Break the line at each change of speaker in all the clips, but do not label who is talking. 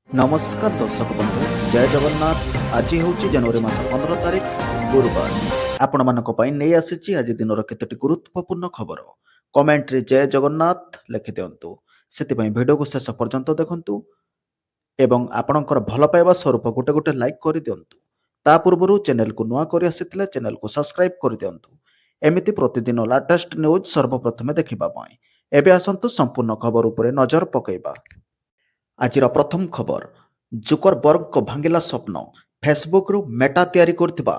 नमस्कार दर्शक बंधु जय जगन्नाथ। आज हूँ जनवरी मास 15 तारिख गुरुवार। आपण मानक पई नै आसीची आज दिनर केतोटी गुरुत्वपूर्ण खबर। कमेंट रे जय जगन्नाथ लिखि दियंतु। सेति पई वीडियो को शेष पर्यंत देखंतु एवं आपणकर भल पाइबा स्वरूप गोटे गोटे लाइक कर दियंतु। ता पूर्वरु चैनल को नुआ करि आसिथिले चैनल को सब्सक्राइब कर दियंतु। एमिति प्रतिदिन लेटेस्ट न्यूज सर्वप्रथमे देखिबा पई। एबे आसंतु संपूर्ण खबर उपरे नजर पकेइबा। आजिर प्रथम खबर जुकरबर्ग भांगिला स्वप्न फेसबुक मेटा तैयारी करथिबा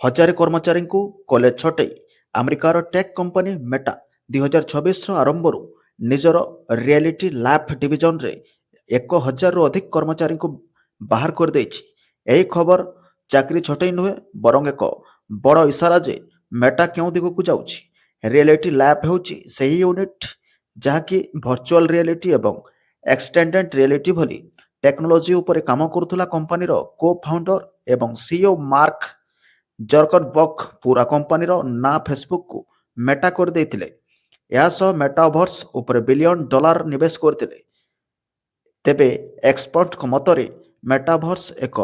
हजारे कर्मचारी को कले छटई। अमेरिकार टेक कंपनी मेटा 2026 आरंभ निजर रियलिटी लैब डिविजन रे 1000 रु अधिक कर्मचारी को बाहर कर देछि। एही खबर चाकरी छटई नुहे बरंग एक बड़ इशारा जे मेटा केउ दिग को जाउछि। रियलिटी लैब हेउछि सही यूनिट जहाँकि भर्चुआल रियलिटी एवं एक्सटेंडेड रियलिटी भली टेक्नोलोजी उपरे काम करुला कंपनीर को फाउंडर एवं सीईओ मार्क जर्करबर्ग पूरा कंपनीर ना फेसबुक को मेटा कर देथिले। या सह मेटावर्स उपरे बिलियन डॉलर निवेश करथिले। तेबे एक्सपर्ट मतरे मेटावर्स एक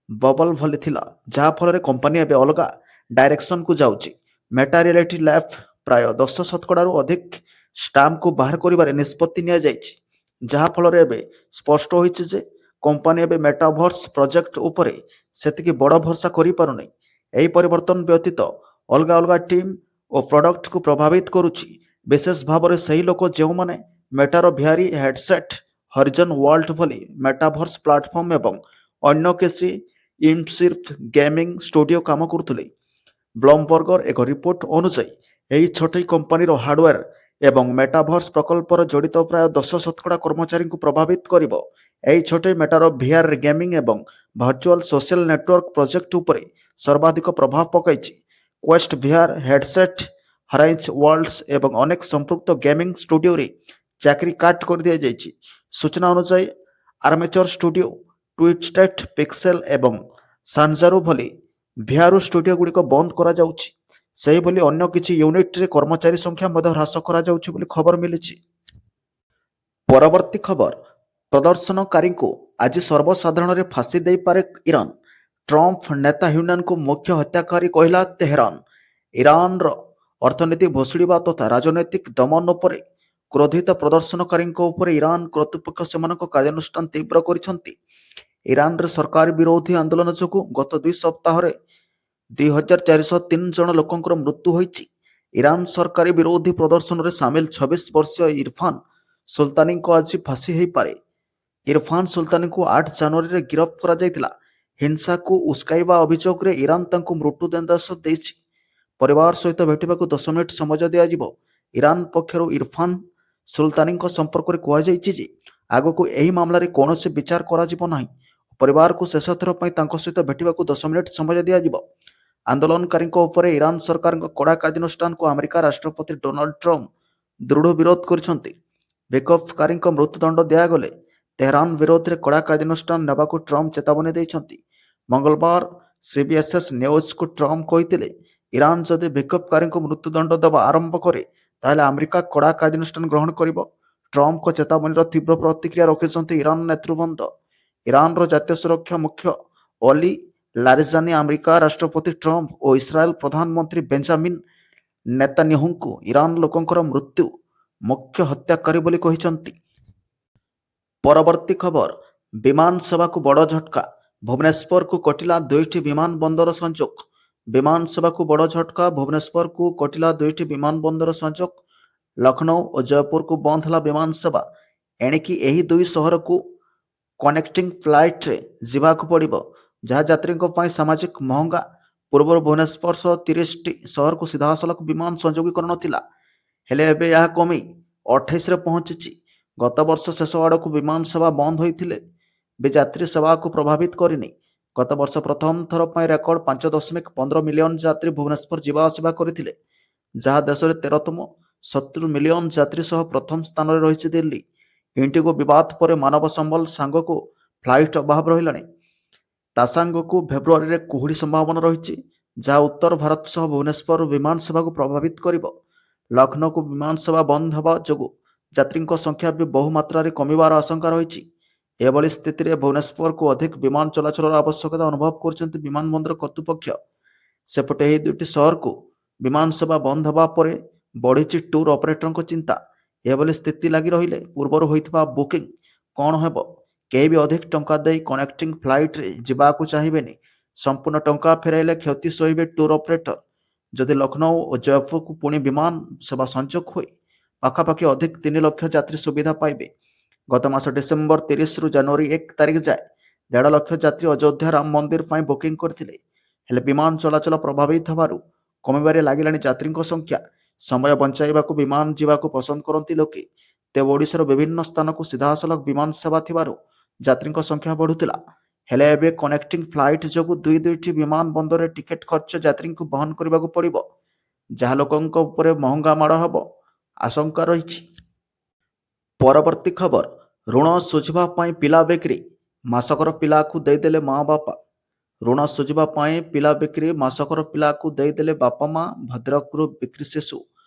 बबल भली थिला जहा फल कंपनी एबे अलगा डायरेक्शन को जाउची। मेटा रियलिटी लैब प्राय 10% रु अधिक स्टाफ को बाहर करिबारे निष्पत्ति निया जायछि। जहा फल एबे स्पष्ट होइछि जे कंपनी एबे मेटावर्स प्रोजेक्ट उपरे सेतिकी बड़ भरसा करि पारु नै। एही परिवर्तन व्यतीत अलगा अलगा टीम और प्रोडक्ट को प्रभावित करुछि। विशेष भाव सही लोक जो माने मेटार भिआरी हेडसेट हरिजन वर्ल्ड भली मेटावर्स प्लाटफॉर्म एवं अन्य किसी इमर्सिव गेमिंग स्टूडियो काम करुले। ब्लूमबर्गर एक रिपोर्ट अनुसार यही छटई कंपनीर हार्डवेयर एवं मेटावर्स प्रकल्पर जड़ित प्राय 10% कर्मचारी को प्रभावित करिब। एही छटई मेटार भिआर गेमिंग एवं भर्चुआल सोशल नेटवर्क प्रोजेक्ट उपरे सर्वाधिक प्रभाव पकाइछि। क्वेस्ट भिआर हेडसेट हराइज वर्ल्ड्स एवं अनेक संपृक्त गेमिंग स्टूडियो रे चाकरी काट कर दिया जाइछि। सूचना अनुसार आर्मेचर स्टूडियो ट्विस्टेड पिक्सेल एवं सांजारो भली भिआर स्टूडियो गुड़िक बंद करा जाउछि। सही भली अन्य किछि यूनिट रे कर्मचारी संख्या मध्य ह्रास करा जाउछि बोली खबर मिलिछि। परवर्ती खबर प्रदर्शनकारी को आज सर्वसाधारण रे फांसी दे पारे ईरान। ट्रंप नेता यूनियन को मुख्य हत्याकारी कहला तेहरान। ईरान रो अर्थनीति भोसड़िबा तथा राजनैतिक दमन उपरे क्रोधित प्रदर्शनकारी उपरे ईरान कर्तृपक्ष सेमानक कार्यानुष्ठान तीव्र करिसंती। ईरान रे सरकार विरोधी आंदोलन जोगु गत 2 सप्ताह 2403 जन लोकंकर मृत्यु होइछि। ईरान सरकारी विरोधी प्रदर्शन रे सामिल 26 वर्षीय इरफान सुल्तानी को आज फांसी हो पारे। इरफान सुल्तानी को 8 जनवरी रे गिरफ्त करा जायतिला। हिंसा को उस्काइबा अभियोग रे ईरान तांको मृत्युदंडादेश देछि। परिवार सहित भेटिबाकू 10 मिनिट समय दिया जिवो। ईरान पक्षरु इरफान सुल्तानी संपर्क रे कुआ जायछि जे आगो एही मामला रे कोनोसी विचार करा जिवो नाही। परिवार को शेष थर पई तांको सहित भेटिबाकू 10 मिनिट समय दिया जिवो। आंदोलनकारी उपरे ईरान सरकार कड़ा कार्यानुष्ठान को अमेरिका राष्ट्रपति डोनाल्ड ट्रंप दृढ़ विरोध करिसंती। विक्षोभकारी मृत्युदंड दिगले तेहरान विरोध में कड़ा कार्यानुष्ठान नेबाकू ट्रंप चेतावनी देइछंती। मंगलवार सीबीएसएस न्यूज को ट्रंप कहिथिले ईरान जदि विक्षोभकारी मृत्युदंड देवा आरंभ करे ताहले अमेरिका कड़ा कार्यानुष्ठान ग्रहण करिबो। ट्रंप को चेतावनी तीव्र प्रतिक्रिया रखिसंती ईरान नेतृवृंद। ईरान रो जातीय सुरक्षा मुख्य अली लारिजानी अमेरिका राष्ट्रपति ट्रंप और इस्राएल प्रधानमंत्री बेंजामिन नेतान्याहू को ईरान लोकंकर मृत्यु मुख्य हत्याकारी बोली कहिसंती। परवर्ती खबर विमान सेवा को बड़ झटका। भुवनेश्वर को कटिला 2टी विमान बंदर संजोग। विमान सेवा को बड़ झटका। भुवनेश्वर को कटिला 2टी विमान बंदर संजोग। लखनऊ और जयपुर को बंद है विमान सेवा। एणिकी एही 2 शहर को कनेक्टिंग फ्लाइट रे जिबाकू पड़िबो जहाँ यात्री सामाजिक महंगा। पूर्व भुवनेश्वर सह 30टी शहर को सीधासलख विमान संयोगीकरण थिला हेले एबे यह कमी 28 रे पहुंची। गत वर्ष शेष आड़क विमान सेवा बंद होइथिले बे यात्री सेवा को प्रभावित करिनी। गत वर्ष प्रथम थर पई रेकर्ड 5.15 मिलियन यात्री भुवनेश्वर जीवा आसिबा करथिले जहाँ देश में 13तम 70 मिलियन यात्री सह प्रथम स्थान रे रहिछि दिल्ली। इंडिगो विवाद पर मानव संबल सांग को फ्लाइट अभाव रहिलानी। तासांग को फेब्रुआरी रे कुहुड़ी संभावना रही जहाँ उत्तर भारत सह भुवनेश्वर विमान सेवा को प्रभावित करिबो। लखनऊ को विमान सेवा बंद होगा जो यात्री संख्या भी बहु मात्रा कमिबार आशंका रही। ଏଭଳି ସ୍ଥିତିରେ ଭୁବନେଶ୍ୱରକୁ ଅଧିକ ବିମାନ ଚଳାଚଳର ଆବଶ୍ୟକତା ଅନୁଭବ କରୁଛନ୍ତି ବିମାନ ବନ୍ଦର କର୍ତ୍ତୃପକ୍ଷ। ସେପଟେ ଏହି ଦୁଇଟି ସହରକୁ ବିମାନ ସେବା ବନ୍ଦ ହେବା ପରେ ବଢ଼ିଛି ଟୁର୍ ଅପରେଟରଙ୍କ ଚିନ୍ତା। ଏଭଳି ସ୍ଥିତି ଲାଗି ରହିଲେ ପୂର୍ବରୁ ହୋଇଥିବା ବୁକିଂ କ'ଣ ହେବ? କେହି ବି ଅଧିକ ଟଙ୍କା ଦେଇ କନେକ୍ଟିଂ ଫ୍ଲାଇଟ୍ରେ ଯିବାକୁ ଚାହିଁବେନି। ସମ୍ପୂର୍ଣ୍ଣ ଟଙ୍କା ଫେରାଇଲେ କ୍ଷତି ସହିବେ ଟୁର୍ ଅପରେଟର। ଯଦି ଲକ୍ଷ୍ନୌ ଓ ଜୟପୁରକୁ ପୁଣି ବିମାନ ସେବା ସଂଯୋଗ ହୁଏ, ପାଖାପାଖି ଅଧିକ 3 ଲକ୍ଷ ଯାତ୍ରୀ ସୁବିଧା ପାଇବେ। ଗତ ମାସ ଡିସେମ୍ବର 30ରୁ ଜାନୁଆରୀ 1 ତାରିଖ ଯାଏ 1.5 ଲକ୍ଷ ଯାତ୍ରୀ ଅଯୋଧ୍ୟା ରାମ ମନ୍ଦିର ପାଇଁ ବୁକିଂ କରିଥିଲେ। ହେଲେ ବିମାନ ଚଳାଚଳ ପ୍ରଭାବିତ ହେବାରୁ କମିବାରେ ଲାଗିଲାଣି ଯାତ୍ରୀଙ୍କ ସଂଖ୍ୟା। ସମୟ ବଞ୍ଚାଇବାକୁ ବିମାନ ଯିବାକୁ ପସନ୍ଦ କରନ୍ତି ଲୋକେ। ତେବେ ଓଡ଼ିଶାର ବିଭିନ୍ନ ସ୍ଥାନକୁ ସିଧାସଳଖ ବିମାନ ସେବା ଥିବାରୁ ଯାତ୍ରୀଙ୍କ ସଂଖ୍ୟା ବଢ଼ୁଥିଲା। ହେଲେ ଏବେ କନେକ୍ଟିଂ ଫ୍ଲାଇଟ୍ ଯୋଗୁଁ ଦୁଇଟି ବିମାନ ବନ୍ଦରରେ ଟିକେଟ୍ ଖର୍ଚ୍ଚ ଯାତ୍ରୀଙ୍କୁ ବହନ କରିବାକୁ ପଡ଼ିବ, ଯାହା ଲୋକଙ୍କ ଉପରେ ମହଙ୍ଗା ମାଡ଼ ହେବ ଆଶଙ୍କା ରହିଛି। ପରବର୍ତ୍ତୀ ଖବର, ଋଣ ଶୁଝିବା ପାଇଁ ପିଲା ବିକ୍ରି, ମାସକର ପିଲାକୁ ଦେଇଦେଲେ ମା ବାପା। ଋଣ ଶୁଝିବା ପାଇଁ ପିଲା ବିକ୍ରି, ମାସକର ପିଲାକୁ ଦେଇଦେଲେ ବାପା ମା। ଭଦ୍ରକରୁ ବିକ୍ରି ଶିଶୁ,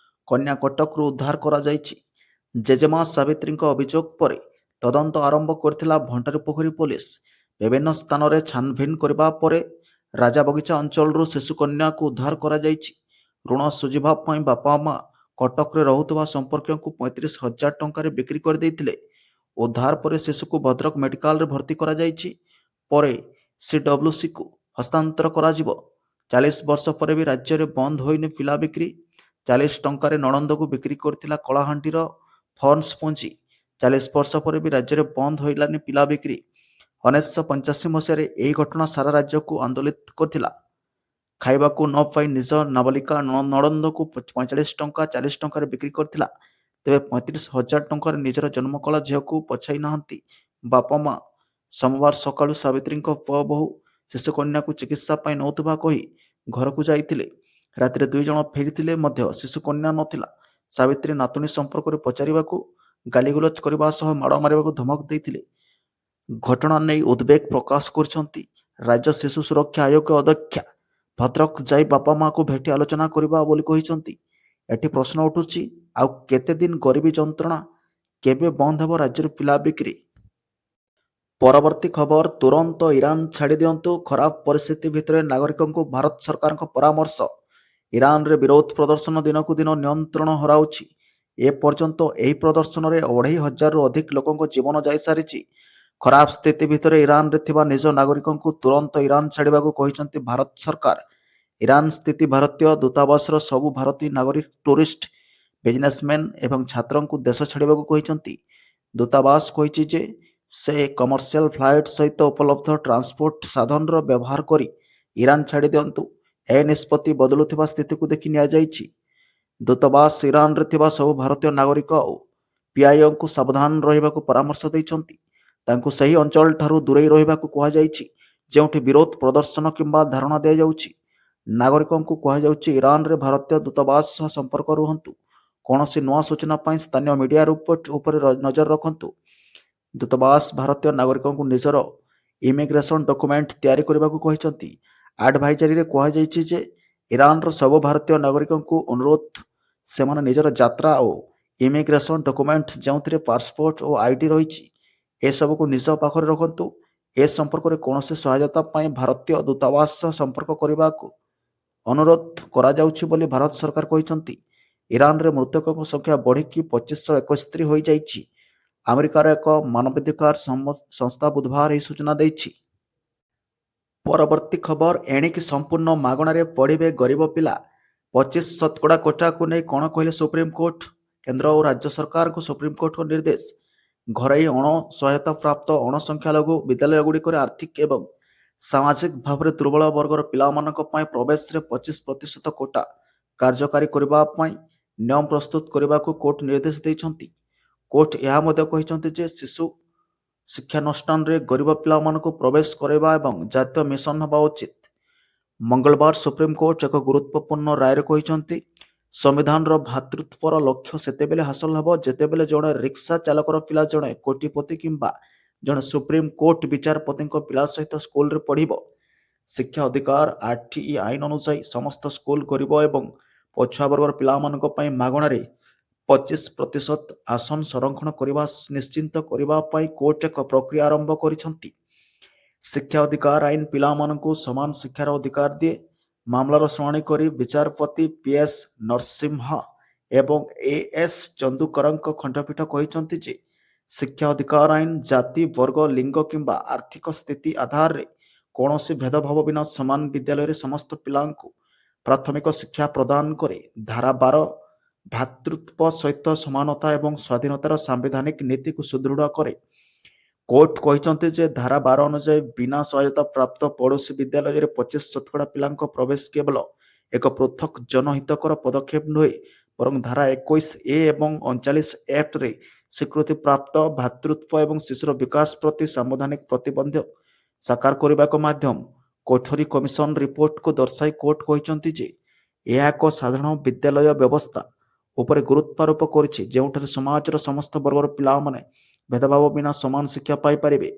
କନ୍ୟା କଟକରୁ ଉଦ୍ଧାର କରାଯାଇଛି। ଜେଜେମା ସାବିତ୍ରୀଙ୍କ ଅଭିଯୋଗ ପରେ ତଦନ୍ତ ଆରମ୍ଭ କରିଥିଲା ଭଣ୍ଡାରିପୋଖରୀ ପୋଲିସ। ବିଭିନ୍ନ ସ୍ଥାନରେ ଛାନଭିନ୍ କରିବା ପରେ ରାଜାବଗିଚା ଅଞ୍ଚଳରୁ ଶିଶୁ କନ୍ୟାକୁ ଉଦ୍ଧାର କରାଯାଇଛି। ଋଣ ଶୁଝିବା ପାଇଁ ବାପା ମା କଟକରେ ରହୁଥିବା ସମ୍ପର୍କୀୟଙ୍କୁ 35,000 ଟଙ୍କାରେ ବିକ୍ରି କରିଦେଇଥିଲେ। ଉଦ୍ଧାର ପରେ ଶିଶୁକୁ ଭଦ୍ରକ ମେଡିକାଲରେ ଭର୍ତ୍ତି କରାଯାଇଛି। ପରେ ସିଡବ୍ଲ୍ୟୁସିକୁ ହସ୍ତାନ୍ତର କରାଯିବ। 40 ବର୍ଷ ପରେ ବି ରାଜ୍ୟରେ ବନ୍ଦ ହୋଇନି ପିଲା ବିକ୍ରି। 40 ଟଙ୍କାରେ ନଣନ୍ଦକୁ ବିକ୍ରି କରିଥିଲା କଳାହାଣ୍ଡିର ଫର୍ଣ୍ଣସ୍ ପୁଞ୍ଜି। 40 ବର୍ଷ ପରେ ବି ରାଜ୍ୟରେ ବନ୍ଦ ହୋଇଲାନି ପିଲା ବିକ୍ରି। 1985 ମସିହାରେ ଏହି ଘଟଣା ସାରା ରାଜ୍ୟକୁ ଆନ୍ଦୋଳିତ କରିଥିଲା। ଖାଇବାକୁ ନ ପାଇ ନିଜ ନାବାଳିକା ନଣନ୍ଦକୁ 45 ଟଙ୍କା 40 ଟଙ୍କାରେ ବିକ୍ରି କରିଥିଲା। ତେବେ 35,000 ଟଙ୍କାରେ ନିଜର ଜନ୍ମକଳା ଝିଅକୁ ପଛାଇ ନାହାନ୍ତି ବାପା ମା। ସୋମବାର ସକାଳୁ ସାବିତ୍ରୀଙ୍କ ପୁଅ ବୋହୂ ଶିଶୁ କନ୍ୟାକୁ ଚିକିତ୍ସା ପାଇଁ ନେଉଥିବା କହି ଘରକୁ ଯାଇଥିଲେ। ରାତିରେ 2 ଜଣ ଫେରିଥିଲେ ମଧ୍ୟ ଶିଶୁ କନ୍ୟା ନଥିଲା। ସାବିତ୍ରୀ ନାତୁଣୀ ସମ୍ପର୍କରେ ପଚାରିବାକୁ ଗାଲିଗୁଲଜ କରିବା ସହ ମାଡ଼ ମାରିବାକୁ ଧମକ ଦେଇଥିଲେ। ଘଟଣା ନେଇ ଉଦ୍ବେଗ ପ୍ରକାଶ କରିଛନ୍ତି ରାଜ୍ୟ ଶିଶୁ ସୁରକ୍ଷା ଆୟୋଗ ଅଧ୍ୟକ୍ଷା। ଭଦ୍ରକ ଯାଇ ବାପା ମାଆକୁ ଭେଟି ଆଲୋଚନା କରିବା ବୋଲି କହିଛନ୍ତି। ଏଠି ପ୍ରଶ୍ନ ଉଠୁଛି, ଆଉ କେତେ ଦିନ ଗରିବୀ ଯନ୍ତ୍ରଣା? କେବେ ବନ୍ଦ ହେବ ରାଜ୍ୟର ପିଲା ବିକ୍ରି? ପରବର୍ତ୍ତୀ ଖବର, ତୁରନ୍ତ ଇରାନ ଛାଡ଼ି ଦିଅନ୍ତୁ, ଖରାପ ପରିସ୍ଥିତି ଭିତରେ ନାଗରିକଙ୍କୁ ଭାରତ ସରକାରଙ୍କ ପରାମର୍ଶ। ଇରାନରେ ବିରୋଧ ପ୍ରଦର୍ଶନ ଦିନକୁ ଦିନ ନିୟନ୍ତ୍ରଣ ହରାଉଛି। ଏପର୍ଯ୍ୟନ୍ତ ଏହି ପ୍ରଦର୍ଶନରେ 2,500ରୁ ଅଧିକ ଲୋକଙ୍କ ଜୀବନ ଯାଇସାରିଛି। ଖରାପ ସ୍ଥିତି ଭିତରେ ଇରାନରେ ଥିବା ନିଜ ନାଗରିକଙ୍କୁ ତୁରନ୍ତ ଇରାନ ଛାଡ଼ିବାକୁ କହିଛନ୍ତି ଭାରତ ସରକାର। ଇରାନ ସ୍ଥିତି ଭାରତୀୟ ଦୂତାବାସର ସବୁ ଭାରତୀୟ ନାଗରିକ, ଟୁରିଷ୍ଟ, ବିଜନେସମ୍ୟାନ୍ ଏବଂ ଛାତ୍ରଙ୍କୁ ଦେଶ ଛାଡ଼ିବାକୁ କହିଛନ୍ତି। ଦୂତାବାସ କହିଛି ଯେ ସେ କମର୍ସିଆଲ ଫ୍ଲାଇଟ୍ ସହିତ ଉପଲବ୍ଧ ଟ୍ରାନ୍ସପୋର୍ଟ ସାଧନର ବ୍ୟବହାର କରି ଇରାନ ଛାଡ଼ି ଦିଅନ୍ତୁ। ଏ ନିଷ୍ପତ୍ତି ବଦଳୁଥିବା ସ୍ଥିତିକୁ ଦେଖି ନିଆଯାଇଛି। ଦୂତାବାସ ଇରାନରେ ଥିବା ସବୁ ଭାରତୀୟ ନାଗରିକ ଓ ପିଆଇଓଙ୍କୁ ସାବଧାନ ରହିବାକୁ ପରାମର୍ଶ ଦେଇଛନ୍ତି। ତାଙ୍କୁ ସେହି ଅଞ୍ଚଳଠାରୁ ଦୂରେଇ ରହିବାକୁ କୁହାଯାଇଛି ଯେଉଁଠି ବିରୋଧ ପ୍ରଦର୍ଶନ କିମ୍ବା ଧାରଣା ଦିଆଯାଉଛି। ନାଗରିକଙ୍କୁ କୁହାଯାଉଛି ଇରାନରେ ଭାରତୀୟ ଦୂତାବାସ ସହ ସମ୍ପର୍କ ରୁହନ୍ତୁ। କୌଣସି ନୂଆ ସୂଚନା ପାଇଁ ସ୍ଥାନୀୟ ମିଡିଆ ରିପୋର୍ଟ ଉପରେ ନଜର ରଖନ୍ତୁ। ଦୂତାବାସ ଭାରତୀୟ ନାଗରିକଙ୍କୁ ନିଜର ଇମିଗ୍ରେସନ ଡକୁମେଣ୍ଟ ତିଆରି କରିବାକୁ କହିଛନ୍ତି। ଆଡଭାଇଜରୀରେ କୁହାଯାଇଛି ଯେ ଇରାନର ସବୁ ଭାରତୀୟ ନାଗରିକଙ୍କୁ ଅନୁରୋଧ ସେମାନେ ନିଜର ଯାତ୍ରା ଓ ଇମିଗ୍ରେସନ ଡକୁମେଣ୍ଟ ଯେଉଁଥିରେ ପାସପୋର୍ଟ ଓ ଆଇଡି ରହିଛି ଏସବୁକୁ ନିଜ ପାଖରେ ରଖନ୍ତୁ। ଏ ସମ୍ପର୍କରେ କୌଣସି ସହାୟତା ପାଇଁ ଭାରତୀୟ ଦୂତାବାସ ସହ ସମ୍ପର୍କ କରିବାକୁ ଅନୁରୋଧ କରାଯାଉଛି ବୋଲି ଭାରତ ସରକାର କହିଛନ୍ତି। ଇରାନରେ ମୃତକଙ୍କ ସଂଖ୍ୟା ବଢ଼ିକି 2,571 ହୋଇଯାଇଛି। ଆମେରିକାର ଏକ ମାନବାଧିକାର ସଂସ୍ଥା ବୁଧବାର ଏହି ସୂଚନା ଦେଇଛି। ପରବର୍ତ୍ତୀ ଖବର, ଏଣିକି ସମ୍ପୂର୍ଣ୍ଣ ମାଗଣାରେ ପଢ଼ିବେ ଗରିବ ପିଲା। 25% କୋଟାକୁ ନେଇ କ'ଣ କହିଲେ ସୁପ୍ରିମକୋର୍ଟ? କେନ୍ଦ୍ର ଓ ରାଜ୍ୟ ସରକାରଙ୍କୁ ସୁପ୍ରିମକୋର୍ଟଙ୍କ ନିର୍ଦ୍ଦେଶ। ଘରୋଇ ଅଣ-ସହାୟତା ପ୍ରାପ୍ତ ଅଣସଂଖ୍ୟାଲଘୁ ବିଦ୍ୟାଳୟଗୁଡ଼ିକରେ ଆର୍ଥିକ ଏବଂ ସାମାଜିକ ଭାବରେ ଦୁର୍ବଳ ବର୍ଗର ପିଲାମାନଙ୍କ ପାଇଁ ପ୍ରବେଶରେ 25% କୋଟା କାର୍ଯ୍ୟକାରୀ କରିବା ପାଇଁ ନିୟମ ପ୍ରସ୍ତୁତ କରିବାକୁ କୋର୍ଟ ନିର୍ଦ୍ଦେଶ ଦେଇଛନ୍ତି। କୋର୍ଟ ଏହା ମଧ୍ୟ କହିଛନ୍ତି ଯେ ଶିଶୁ ଶିକ୍ଷାନୁଷ୍ଠାନରେ ଗରିବ ପିଲାମାନଙ୍କୁ ପ୍ରବେଶ କରାଇବା ଏବଂ ଜାତୀୟ ମିଶନ ହେବା ଉଚିତ। ମଙ୍ଗଳବାର ସୁପ୍ରିମକୋର୍ଟ ଏକ ଗୁରୁତ୍ୱପୂର୍ଣ୍ଣ ରାୟରେ କହିଛନ୍ତି ସମ୍ବିଧାନର ଭ୍ରାତୃତ୍ୱର ଲକ୍ଷ୍ୟ ସେତେବେଳେ ହାସଲ ହେବ ଯେତେବେଳେ ଜଣେ ରିକ୍ସା ଚାଳକର ପିଲା ଜଣେ କୋଟିପତି କିମ୍ବା ଜଣେ ସୁପ୍ରିମକୋର୍ଟ ବିଚାରପତିଙ୍କ ପିଲା ସହିତ ସ୍କୁଲରେ ପଢ଼ିବ। ଶିକ୍ଷା ଅଧିକାର ଆର୍ଟିଇ ଆଇନ ଅନୁଯାୟୀ ସମସ୍ତ ସ୍କୁଲ ଗରିବ ଏବଂ ପଛୁଆ ବର୍ଗର ପିଲାମାନଙ୍କ ପାଇଁ ମାଗଣାରେ 25% ଆସନ ସଂରକ୍ଷଣ କରିବା ନିଶ୍ଚିତ କରିବା ପାଇଁ କୋର୍ଟ ଏକ ପ୍ରକ୍ରିୟା ଆରମ୍ଭ କରିଛନ୍ତି। ଶିକ୍ଷା ଅଧିକାର ଆଇନ ପିଲାମାନଙ୍କୁ ସମାନ ଶିକ୍ଷାର ଅଧିକାର ଦିଏ। ମାମଲାର ଶୁଣାଣି କରି ବିଚାରପତି ପିଏସ୍ ନରସିମ୍ହା ଏବଂ ଏଏସ୍ ଚନ୍ଦୁକରଙ୍କ ଖଣ୍ଡପୀଠ କହିଛନ୍ତି ଯେ ଶିକ୍ଷା ଅଧିକାର ଆଇନ ଜାତି, ବର୍ଗ, ଲିଙ୍ଗ କିମ୍ବା ଆର୍ଥିକ ସ୍ଥିତି ଆଧାରରେ କୌଣସି ଭେଦଭାବ ବିନା ସମାନ ବିଦ୍ୟାଳୟରେ ସମସ୍ତ ପିଲାଙ୍କୁ ପ୍ରାଥମିକ ଶିକ୍ଷା ପ୍ରଦାନ କରେ। ଧାରା 12 ଭ୍ରାତୃତ୍ୱ ସହିତ ସମାନତା ଏବଂ ସ୍ୱାଧୀନତାର ସାମ୍ବିଧାନିକ ନୀତିକୁ ସୁଦୃଢ଼ କରେ। କୋର୍ଟ କହିଛନ୍ତି ଯେ ଧାରା 12 ଅନୁଯାୟୀ ବିନା ସହାୟତା ପ୍ରାପ୍ତ ପଡ଼ୋଶୀ ବିଦ୍ୟାଳୟରେ 25% ପିଲାଙ୍କ ପ୍ରବେଶ କେବଳ ଏକ ପୃଥକ ଜନହିତକର ପଦକ୍ଷେପ ନୁହେଁ, ବରଂ ଧାରା 21A ଏବଂ 39Fରେ ସ୍ୱୀକୃତିପ୍ରାପ୍ତ ଭ୍ରାତୃତ୍ୱ ଏବଂ ଶିଶୁର ବିକାଶ ପ୍ରତି ସାମ୍ବିଧାନିକ ପ୍ରତିବନ୍ଧ ସାକାର କରିବା ଏକ ମାଧ୍ୟମ। କୋଠରୀ କମିଶନ ରିପୋର୍ଟକୁ ଦର୍ଶାଇ କୋର୍ଟ କହିଛନ୍ତି ଯେ ଏହା ଏକ ସାଧାରଣ ବିଦ୍ୟାଳୟ ବ୍ୟବସ୍ଥା ଉପରେ ଗୁରୁତ୍ୱାରୋପ କରିଛି, ଯେଉଁଠାରେ ସମାଜର ସମସ୍ତ ବର୍ଗର ପିଲାମାନେ ଭେଦଭାବ ବିନା ସମାନ ଶିକ୍ଷା ପାଇପାରିବେ।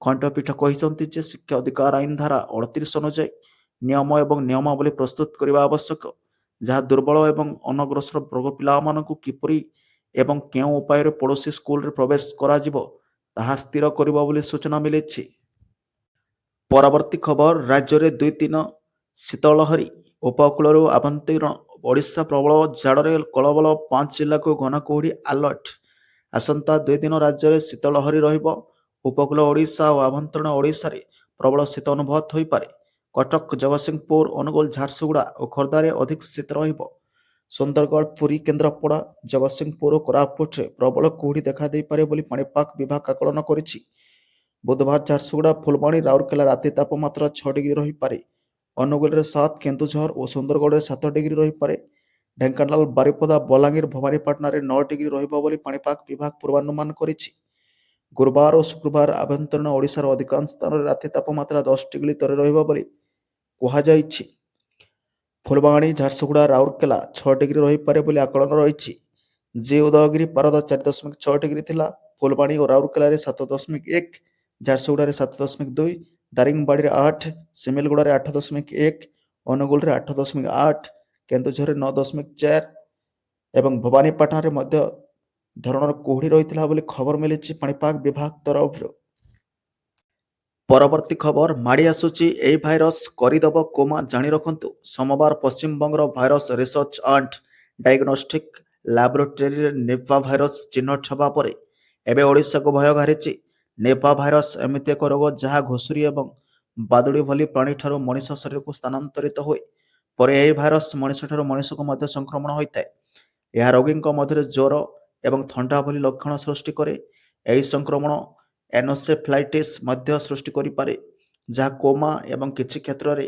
ଖଣ୍ଡପୀଠ କହିଛନ୍ତି ଯେ ଶିକ୍ଷା ଅଧିକାର ଆଇନ ଧାରା 38 ଅନୁଯାୟୀ ନିୟମ ଏବଂ ନିୟମାବଳୀ ପ୍ରସ୍ତୁତ କରିବା ଆବଶ୍ୟକ, ଯାହା ଦୁର୍ବଳ ଏବଂ ଅନଗ୍ରସର ବର୍ଗ ପିଲାମାନଙ୍କୁ କିପରି ଏବଂ କେଉଁ ଉପାୟରେ ପଡ଼ୋଶୀ ସ୍କୁଲରେ ପ୍ରବେଶ କରାଯିବ ତାହା ସ୍ଥିର କରିବ ବୋଲି ସୂଚନା ମିଳିଛି। ପରବର୍ତ୍ତୀ ଖବର, ରାଜ୍ୟରେ 2 ଦିନ ଶୀତଲହରୀ, ଉପକୂଳରୁ ଆଭ୍ୟନ୍ତରୀଣ ଓଡ଼ିଶା ପ୍ରବଳ ଝାଡ଼ରେ କଳବଲ, 5 ଜିଲ୍ଲାକୁ ଘନ କୁହୁଡ଼ି ଆଲର୍ଟ। ଆସନ୍ତା 2 ଦିନ ରାଜ୍ୟରେ ଶୀତଲହରୀ ରହିବ। ଉପକୂଳ ଓଡ଼ିଶା ଓ ଆଭ୍ୟନ୍ତରୀଣ ଓଡ଼ିଶାରେ ପ୍ରବଳ ଶୀତ ଅନୁଭୂତ ହୋଇପାରେ। କଟକ, ଜଗତସିଂହପୁର, ଅନୁଗୁଳ, ଝାରସୁଗୁଡ଼ା ଓ ଖୋର୍ଦ୍ଧାରେ ଅଧିକ ଶୀତ ରହିବ। ସୁନ୍ଦରଗଡ଼, ପୁରୀ, କେନ୍ଦ୍ରାପଡ଼ା, ଜଗତସିଂହପୁର ଓ କୋରାପୁଟରେ ପ୍ରବଳ କୁହୁଡ଼ି ଦେଖାଦେଇପାରେ ବୋଲି ପାଣିପାଗ ବିଭାଗ ଆକଳନ କରିଛି। ବୁଧବାର ଝାରସୁଗୁଡ଼ା, ଫୁଲବାଣୀ, ରାଉରକେଲା ରାତି ତାପମାତ୍ରା 6 ଡିଗ୍ରୀ ରହିପାରେ। ଅନୁଗୁଳରେ 7, କେନ୍ଦୁଝର ଓ ସୁନ୍ଦରଗଡ଼ରେ 7 ଡିଗ୍ରୀ ରହିପାରେ। ଢେଙ୍କାନାଳ, ବାରିପଦା, ବଲାଙ୍ଗୀର, ଭବାନୀପାଟଣାରେ 9 ଡିଗ୍ରୀ ରହିବ ବୋଲି ପାଣିପାଗ ବିଭାଗ ପୂର୍ବାନୁମାନ କରିଛି। ଗୁରୁବାର ଓ ଶୁକ୍ରବାର ଆଭ୍ୟନ୍ତରୀଣ ଓଡ଼ିଶାର ଅଧିକାଂଶ ସ୍ଥାନରେ ରାତି ତାପମାତ୍ରା 10 ଡିଗ୍ରୀ ତଳେ ରହିବ ବୋଲି କୁହାଯାଇଛି। ଫୁଲବାଣୀ, ଝାରସୁଗୁଡ଼ା, ରାଉରକେଲା 6 ଡିଗ୍ରୀ ରହିପାରେ ବୋଲି ଆକଳନ ରହିଛି। ଯେ ଉଦୟଗିରି ପାରଦ 4.6 ଡିଗ୍ରୀ ଥିଲା। ଫୁଲବାଣୀ ଓ ରାଉରକେଲାରେ 7.1, ଝାରସୁଗୁଡ଼ାରେ 7.2, ଦାରିଙ୍ଗବାଡ଼ିରେ 8, ଶିମିଲଗୁଡ଼ାରେ 8.1, ଅନୁଗୁଳରେ 8.8, କେନ୍ଦୁଝରରେ 9.4 ଏବଂ ଭବାନୀପାଟଣାରେ ମଧ୍ୟ ଧରଣର କୁହୁଡ଼ି ରହିଥିଲା ବୋଲି ଖବର ମିଳିଛି ପାଣିପାଗ ବିଭାଗ ତରଫରୁ। ପରବର୍ତ୍ତୀ ଖବର, ମାଡ଼ି ଆସୁଛି ଏହି ଭାଇରସ କରିଦେବ କୋମା, ଜାଣି ରଖନ୍ତୁ। ସୋମବାର ପଶ୍ଚିମବଙ୍ଗର ଭାଇରସ ରିସର୍ଚ୍ଚ ଆଣ୍ଡ ଡାଏଗ୍ନୋଷ୍ଟିକ୍ ଲାବୋରେଟୋରୀରେ ନିପା ଭାଇରସ ଚିହ୍ନଟ ହେବା ପରେ ଏବେ ଓଡ଼ିଶାକୁ ଭୟ ଘାରିଛି। ନିପା ଭାଇରସ ଏମିତି ଏକ ରୋଗ ଯାହା ଘୁଷୁରି ଏବଂ ବାଦୁଡ଼ି ଭଳି ପ୍ରାଣୀଠାରୁ ମଣିଷ ଶରୀରକୁ ସ୍ଥାନାନ୍ତରିତ ହୁଏ। ପରେ ଏହି ଭାଇରସ ମଣିଷଠାରୁ ମଣିଷକୁ ମଧ୍ୟ ସଂକ୍ରମଣ ହୋଇଥାଏ। ଏହା ରୋଗୀଙ୍କ ମଧ୍ୟରେ ଜ୍ୱର ଏବଂ ଥଣ୍ଡା ଭଳି ଲକ୍ଷଣ ସୃଷ୍ଟି କରେ। ଏହି ସଂକ୍ରମଣ ଏନୋସେଫାଲାଇଟିସ୍ ମଧ୍ୟ ସୃଷ୍ଟି କରିପାରେ, ଯାହା କୋମା ଏବଂ କିଛି କ୍ଷେତ୍ରରେ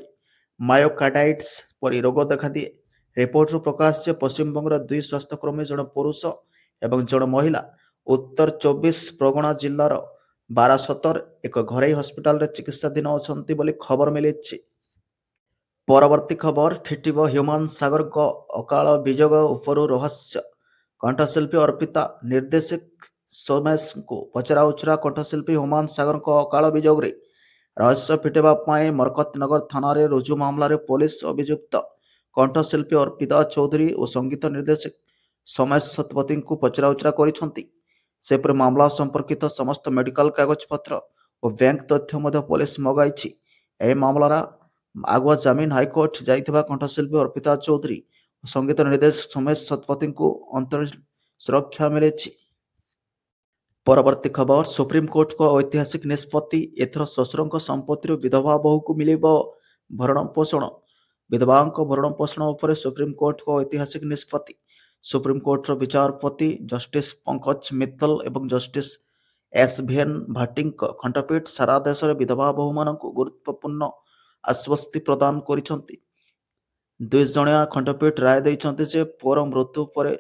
ମାୟୋକାର୍ଡାଇଟିସ୍ ପରି ରୋଗ ଦେଖାଦିଏ। ରିପୋର୍ଟରୁ ପ୍ରକାଶ ଯେ ପଶ୍ଚିମବଙ୍ଗର 2 ସ୍ୱାସ୍ଥ୍ୟକର୍ମୀ, ଜଣେ ପୁରୁଷ ଏବଂ ଜଣେ ମହିଳା, ଉତ୍ତର 24 ପ୍ରଗଣା ଜିଲ୍ଲାର ବାରାସତର ଏକ ଘରୋଇ ହସ୍ପିଟାଲରେ ଚିକିତ୍ସାଧୀନ ଅଛନ୍ତି ବୋଲି ଖବର ମିଳିଛି। ପରବର୍ତ୍ତୀ ଖବର, ଫିଟିବ ହ୍ୟୁମାନ ସାଗରଙ୍କ ଅକାଳ ବିଯୋଗ ଉପରୁ ରହସ୍ୟ। କଣ୍ଠଶିଳ୍ପୀ ଅର୍ପିତା, ନିର୍ଦ୍ଦେଶକ ସୋମେଶଙ୍କୁ ପଚରାଉଚରା। କଣ୍ଠଶିଳ୍ପୀ ହ୍ୟୁମାନ ସାଗରଙ୍କ ଅକାଳ ବିଯୋଗରେ ରହସ୍ୟ ଫିଟିବା ପାଇଁ ମରକତନଗର ଥାନାରେ ରୁଜୁ ମାମଲାରେ ପୋଲିସ ଅଭିଯୁକ୍ତ କଣ୍ଠଶିଳ୍ପୀ ଅର୍ପିତା ଚୌଧୁରୀ ଓ ସଙ୍ଗୀତ ନିର୍ଦ୍ଦେଶକ ସୋମେଶ ଶତପଥୀଙ୍କୁ ପଚରାଉଚରା କରିଛନ୍ତି। ସେପରି ମାମଲା ସମ୍ପର୍କିତ ସମସ୍ତ ମେଡିକାଲ କାଗଜପତ୍ର ଓ ବ୍ୟାଙ୍କ ତଥ୍ୟ ମଧ୍ୟ ପୋଲିସ ମଗାଇଛି। ଏହି ମାମଲାର ଆଗୁଆ ଜାମିନ ହାଇକୋର୍ଟ ଯାଇଥିବା କଣ୍ଠଶିଳ୍ପୀ ଅର୍ପିତା ଚୌଧୁରୀ ଓ ସଙ୍ଗୀତ ନିର୍ଦ୍ଦେଶକ ସୋମେଶ ଶତପଥୀଙ୍କୁ ଅନ୍ତରୀଣ ସୁରକ୍ଷା ମିଳିଛି। ପରବର୍ତ୍ତୀ ଖବର, ସୁପ୍ରିମକୋର୍ଟଙ୍କ ଐତିହାସିକ ନିଷ୍ପତ୍ତି। ଏଥର ଶ୍ୱଶୁରଙ୍କ ସମ୍ପତ୍ତିରୁ ବିଧବା ବୋହୂକୁ ମିଳିବ ଭରଣପୋଷଣ। ବିଧବାଙ୍କ ଭରଣପୋଷଣ ଉପରେ ସୁପ୍ରିମକୋର୍ଟଙ୍କ ଐତିହାସିକ ନିଷ୍ପତ୍ତି। ସୁପ୍ରିମକୋର୍ଟର ବିଚାରପତି ଜଷ୍ଟିସ ପଙ୍କଜ ମିତ୍ତଲ ଏବଂ ଜଷ୍ଟିସ ଏସ୍.ଭି.ଏନ୍. ଭାଟିଙ୍କ ଖଣ୍ଡପୀଠ ସାରା ଦେଶରେ ବିଧବା ବୋହୂମାନଙ୍କୁ ଗୁରୁତ୍ୱପୂର୍ଣ୍ଣ ଆଶ୍ୱସ୍ତି ପ୍ରଦାନ କରିଛନ୍ତି। 2 ଜଣିଆ ଖଣ୍ଡପୀଠ ରାୟ ଦେଇଛନ୍ତି ଯେ ପୁଅର ମୃତ୍ୟୁ ପରେ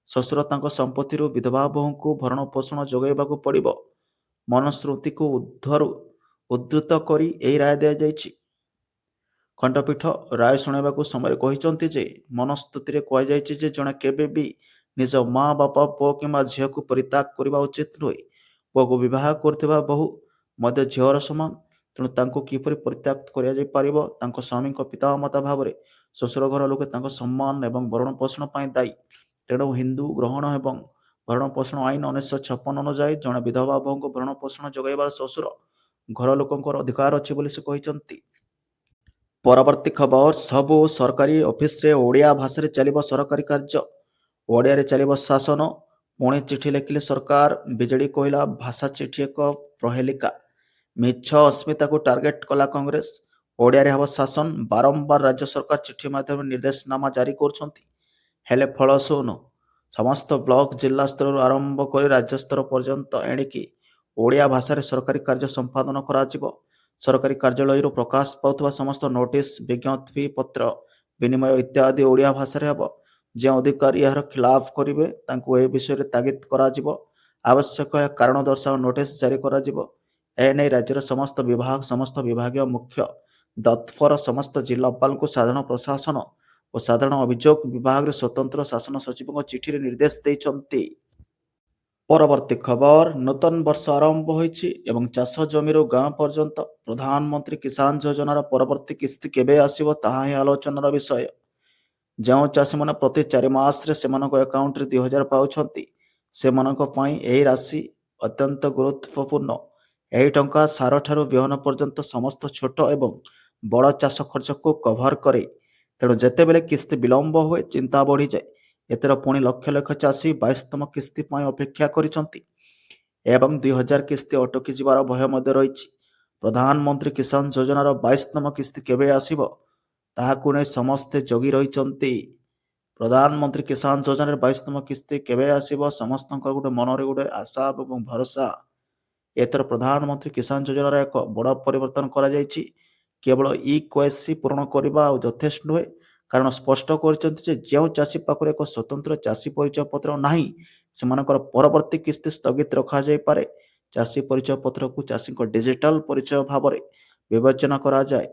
ଶ୍ୱଶୁର ତାଙ୍କ ସମ୍ପତ୍ତିରୁ ବିଧବା ବୋହୂଙ୍କୁ ଭରଣପୋଷଣ ଯୋଗାଇବାକୁ ପଡ଼ିବ। ମନସ୍ମୃତିକୁ ଉଦ୍ଧୃତ କରି ଏହି ରାୟ ଦିଆଯାଇଛି। ଖଣ୍ଡପୀଠ ରାୟ ଶୁଣାଇବାକୁ ସମୟରେ କହିଛନ୍ତି ଯେ ମନସ୍ମୃତିରେ କୁହାଯାଇଛି ଯେ ଜଣେ କେବେ ବି ନିଜ ମା, ବାପା, ପୁଅ କିମ୍ବା ଝିଅକୁ ପରିତ୍ୟାଗ କରିବା ଉଚିତ ନୁହେଁ। ପୁଅକୁ ବିବାହ କରୁଥିବା ବୋହୂ ମଧ୍ୟ ଝିଅର ସମାନ, ତେଣୁ ତାଙ୍କୁ କିପରି ପରିତ୍ୟାଗ କରାଯାଇପାରିବ? ତାଙ୍କ ସ୍ୱାମୀଙ୍କ ପିତାମାତା ଭାବରେ ଶ୍ୱଶୁର ଘର ଲୋକେ ତାଙ୍କ ସମ୍ମାନ ଏବଂ ଭରଣପୋଷଣ ପାଇଁ ଦାୟୀ। ତେଣୁ ହିନ୍ଦୁ ଗ୍ରହଣ ଏବଂ ଭରଣପୋଷଣ ଆଇନ 1956 ଅନୁଯାୟୀ ଜଣେ ବିଧବା ବୋହୂଙ୍କୁ ଭରଣପୋଷଣ ଯୋଗାଇବାର ଶ୍ୱଶୁର ଘର ଲୋକଙ୍କର ଅଧିକାର ଅଛି ବୋଲି ସେ କହିଛନ୍ତି। ପରବର୍ତ୍ତୀ ଖବର, ସବୁ ସରକାରୀ ଅଫିସରେ ଓଡ଼ିଆ ଭାଷାରେ ଚାଲିବ ସରକାରୀ କାର୍ଯ୍ୟ, ଓଡ଼ିଆରେ ଚାଲିବ ଶାସନ। ପୁଣି ଚିଠି ଲେଖିଲେ ସରକାର, ବିଜେଡି କହିଲା ଭାଷା ଚିଠି ଏକ ପ୍ରହେଳିକା। ମିଛ ଅସ୍ମିତାକୁ ଟାର୍ଗେଟ କଲା କଂଗ୍ରେସ। ଓଡ଼ିଆରେ ହେବ ଶାସନ। ବାରମ୍ବାର ରାଜ୍ୟ ସରକାର ଚିଠି ମାଧ୍ୟମରେ ନିର୍ଦ୍ଦେଶନାମା ଜାରି କରୁଛନ୍ତି, ହେଲେ ଫଳ ଶୂନ। ସମସ୍ତ ବ୍ଲକ ଜିଲ୍ଲା ସ୍ତରରୁ ଆରମ୍ଭ କରି ରାଜ୍ୟ ସ୍ତର ପର୍ଯ୍ୟନ୍ତ ଏଣିକି ଓଡ଼ିଆ ଭାଷାରେ ସରକାରୀ କାର୍ଯ୍ୟ ସମ୍ପାଦନ କରାଯିବ। ସରକାରୀ କାର୍ଯ୍ୟାଳୟରୁ ପ୍ରକାଶ ପାଉଥିବା ସମସ୍ତ ନୋଟିସ୍, ବିଜ୍ଞପ୍ତି ପତ୍ର ବିନିମୟ ଇତ୍ୟାଦି ଓଡ଼ିଆ ଭାଷାରେ ହେବ। ଯେଉଁ ଅଧିକାରୀ ଏହାର ଖିଲାଫ କରିବେ ତାଙ୍କୁ ଏ ବିଷୟରେ ତାଗିଦ କରାଯିବ। ଆବଶ୍ୟକ କାରଣ ଦର୍ଶାଅ ନୋଟିସ୍ ଜାରି କରାଯିବ। ଏନେଇ ରାଜ୍ୟର ସମସ୍ତ ବିଭାଗ, ସମସ୍ତ ବିଭାଗୀୟ ମୁଖ୍ୟ ଦପ୍ତର, ସମସ୍ତ ଜିଲ୍ଲାପାଳଙ୍କୁ ସାଧାରଣ ପ୍ରଶାସନ ଓ ସାଧାରଣ ଅଭିଯୋଗ ବିଭାଗରେ ସ୍ୱତନ୍ତ୍ର ଶାସନ ସଚିବଙ୍କ ଚିଠିରେ ନିର୍ଦ୍ଦେଶ ଦେଇଛନ୍ତି। ପରବର୍ତ୍ତୀ ଖବର, ନୂତନ ବର୍ଷ ଆରମ୍ଭ ହୋଇଛି ଏବଂ ଚାଷ ଜମିରୁ ଗାଁ ପର୍ଯ୍ୟନ୍ତ ପ୍ରଧାନମନ୍ତ୍ରୀ କିଷାନ ଯୋଜନାର ପରବର୍ତ୍ତୀ କିସ୍ତି କେବେ ଆସିବ ତାହା ହିଁ ଆଲୋଚନାର ବିଷୟ। ଯେଉଁ ଚାଷୀମାନେ ପ୍ରତି 4 ମାସରେ ସେମାନଙ୍କ ଆକାଉଣ୍ଟରେ 2000 ପାଉଛନ୍ତି, ସେମାନଙ୍କ ପାଇଁ ଏହି ରାଶି ଅତ୍ୟନ୍ତ ଗୁରୁତ୍ୱପୂର୍ଣ୍ଣ। ଏହି ଟଙ୍କା ସାର ଠାରୁ ବିହନ ପର୍ଯ୍ୟନ୍ତ ସମସ୍ତ ଛୋଟ ଏବଂ ବଡ଼ ଚାଷ ଖର୍ଚ୍ଚକୁ କଭର କରେ। ତେଣୁ ଯେତେବେଳେ କିସ୍ତି ବିଳମ୍ବ ହୁଏ ଚିନ୍ତା ବଢ଼ିଯାଏ। ଏଥର ପୁଣି ଲକ୍ଷ ଲକ୍ଷ ଚାଷୀ 22ତମ କିସ୍ତି ପାଇଁ ଅପେକ୍ଷା କରିଛନ୍ତି ଏବଂ 2000 କିସ୍ତି ଅଟକି ଯିବାର ଭୟ ମଧ୍ୟ ରହିଛି। ପ୍ରଧାନମନ୍ତ୍ରୀ କିଷାନ ଯୋଜନାର 22ତମ କିସ୍ତି କେବେ ଆସିବ ତାହାକୁ ନେଇ ସମସ୍ତେ ଜଗି ରହିଛନ୍ତି। ପ୍ରଧାନମନ୍ତ୍ରୀ କିଷାନ ଯୋଜନାରେ 22ତମ କିସ୍ତି କେବେ ଆସିବ, ସମସ୍ତଙ୍କର ଗୋଟେ ମନରେ ଗୋଟେ ଆଶା ଏବଂ ଭରସା। ଏଥର ପ୍ରଧାନମନ୍ତ୍ରୀ କିଷାନ ଯୋଜନାର ଏକ ବଡ଼ ପରିବର୍ତ୍ତନ କରାଯାଇଛି। କେବଳ ଇକେୱାଇସି ପୂରଣ କରିବା ଆଉ ଯଥେଷ୍ଟ ନୁହେଁ, କାରଣ ସ୍ପଷ୍ଟ କରିଛନ୍ତି ଯେ ଯେଉଁ ଚାଷୀ ପାଖରେ ଏକ ସ୍ୱତନ୍ତ୍ର ଚାଷୀ ପରିଚୟ ପତ୍ର ନାହିଁ, ସେମାନଙ୍କର ପରବର୍ତ୍ତୀ କିସ୍ତି ସ୍ଥଗିତ ରଖାଯାଇପାରେ। ଚାଷୀ ପରିଚୟ ପତ୍ରକୁ ଚାଷୀଙ୍କ ଡିଜିଟାଲ ପରିଚୟ ଭାବରେ ବିବେଚନା କରାଯାଏ।